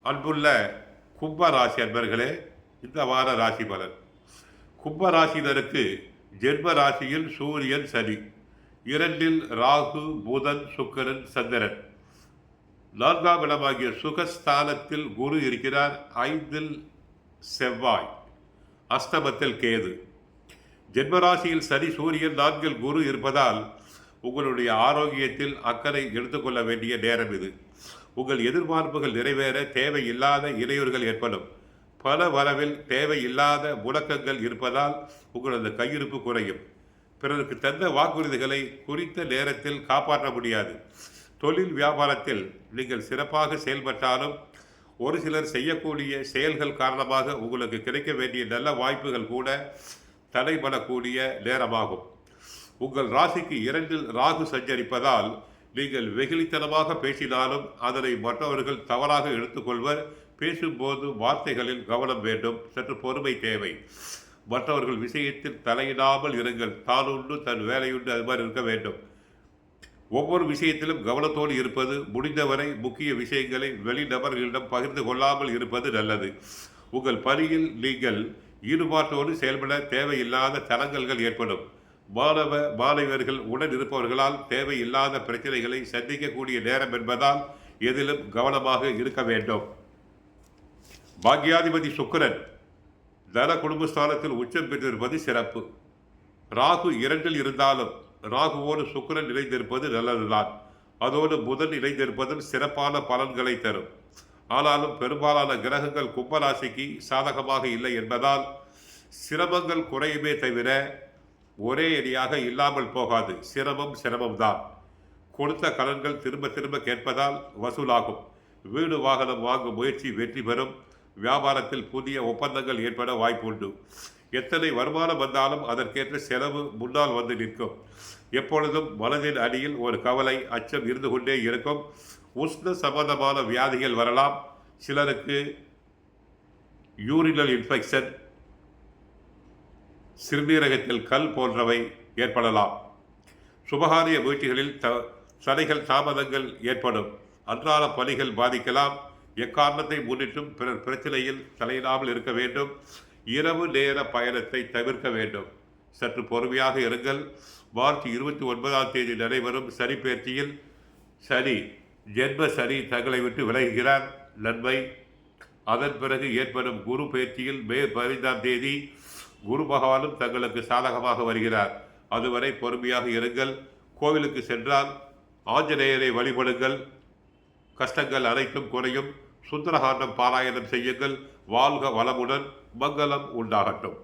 அன்புள்ள கும்ப ராசி அன்பர்களே, இந்த வார ராசி பலன். கும்ப ராசியினருக்கு ஜென்ம ராசியில் சூரியன், சனி, இரண்டில் ராகு, புதன், சுக்கிரன், சந்திரன், நான்காம் இடமாகிய சுகஸ்தானத்தில் குரு இருக்கிறார், ஐந்தில் செவ்வாய், அஷ்டமத்தில் கேது. ஜென்மராசியில் சனி, சூரியன், நான்கில் குரு இருப்பதால் உங்களுடைய ஆரோக்கியத்தில் அக்கறை எடுத்துக்கொள்ள வேண்டிய நேரம் இது. உங்கள் எதிர்பார்ப்புகள் நிறைவேற தேவையில்லாத இடையூறுகள் ஏற்படும். பல வரவில் தேவையில்லாத முடக்கங்கள் இருப்பதால் உங்களது கையிருப்பு குறையும். பிறருக்கு தந்த வாக்குறுதிகளை குறித்த நேரத்தில் காப்பாற்ற முடியாது. தொழில் வியாபாரத்தில் நீங்கள் சிறப்பாக செயல்பட்டாலும் ஒரு சிலர் செய்யக்கூடிய செயல்கள் காரணமாக உங்களுக்கு கிடைக்க வேண்டிய நல்ல வாய்ப்புகள் கூட தடைபடக்கூடிய நேரமாகும். உங்கள் ராசிக்கு இரண்டில் ராகு சஞ்சரிப்பதால் நீங்கள் வெகுளித்தனமாக பேசினாலும் அதனை மற்றவர்கள் தவறாக எடுத்துக்கொள்வர். பேசும்போது வார்த்தைகளில் கவனம் வேண்டும், சற்று பொறுமை தேவை. மற்றவர்கள் விஷயத்தில் தலையிடாமல் இருங்கள். தான் உண்டு தன் வேலையுண்டு, அது மாதிரி இருக்க வேண்டும். ஒவ்வொரு விஷயத்திலும் கவனத்தோடு இருப்பது, முடிந்தவரை முக்கிய விஷயங்களை வெளிநபர்களிடம் பகிர்ந்து கொள்ளாமல் இருப்பது நல்லது. உங்கள் பணியில் நீங்கள் ஈடுபாட்டோடு செயல்பட தேவையில்லாத தடங்கல்கள் ஏற்படும். மாணவர்கள் உடன் இருப்பவர்களால் தேவையில்லாத பிரச்சனைகளை சந்திக்கக்கூடிய நேரம் என்பதால் எதிலும் கவனமாக இருக்க வேண்டும். பாக்யாதிபதி சுக்கிரன் தன குடும்பஸ்தானத்தில் உச்சம் பெற்றிருப்பது சிறப்பு. ராகு இரண்டில் இருந்தாலும் ராகுவோடு சுக்கிரன் இணைந்திருப்பது நல்லதுதான். அதோடு புதன் இணைந்திருப்பதும் சிறப்பான பலன்களை தரும். ஆனாலும் பெரும்பாலான கிரகங்கள் கும்பராசிக்கு சாதகமாக இல்லை என்பதால் சிரமங்கள் குறையுமே தவிர ஒரே அடியாக இல்லாமல் போகாது. சிரமம்தான். கொடுத்த கடன்கள் திரும்ப திரும்ப கேட்பதால் வசூலாகும். வீடு வாகனம் வாங்கும் முயற்சி வெற்றி பெறும். வியாபாரத்தில் புதிய ஒப்பந்தங்கள் ஏற்பட வாய்ப்புண்டு. எத்தனை வருமானம் வந்தாலும் அதற்கேற்ற செலவு முன்னால் வந்து நிற்கும். எப்பொழுதும் மனதின் அடியில் ஒரு கவலை, அச்சம் இருந்து கொண்டே இருக்கும். உஷ்ண சம்பந்தமான வியாதிகள் வரலாம். சிலருக்கு யூரினல் இன்ஃபெக்ஷன், சிறுநீரகத்தில் கல் போன்றவை ஏற்படலாம். சுபகாரிய முயற்சிகளில் தடைகள், தாமதங்கள் ஏற்படும். அன்றாட பணிகள் பாதிக்கலாம். எக்காரணத்தை முன்னிட்டும் பிறர் பிரச்சனையில் தலையிடாமல் இருக்க வேண்டும். இரவு நேர பயணத்தை தவிர்க்க வேண்டும். சற்று பொறுமையாக இருங்கள். மார்ச் 29ஆம் தேதி நடைபெறும் சனி பெயர்ச்சியில் சனி, ஜென்ம சனி தங்களை விட்டு விலகுகிறார். நன்மை. அதன் பிறகு ஏற்படும் குரு பெயர்ச்சியில் மே 15ஆம் தேதி குரு பகவானும் தங்களுக்கு சாதகமாக வருகிறார். அதுவரை பொறுமையாக இருங்கள். கோவிலுக்கு சென்றால் ஆஞ்சநேயரை வழிபடுங்கள். கஷ்டங்கள் அனைத்தும் குறையும். சுந்தரகாண்டம் பாராயணம் செய்யுங்கள். வாழ்க வளமுடன். மங்களம் உண்டாகட்டும்.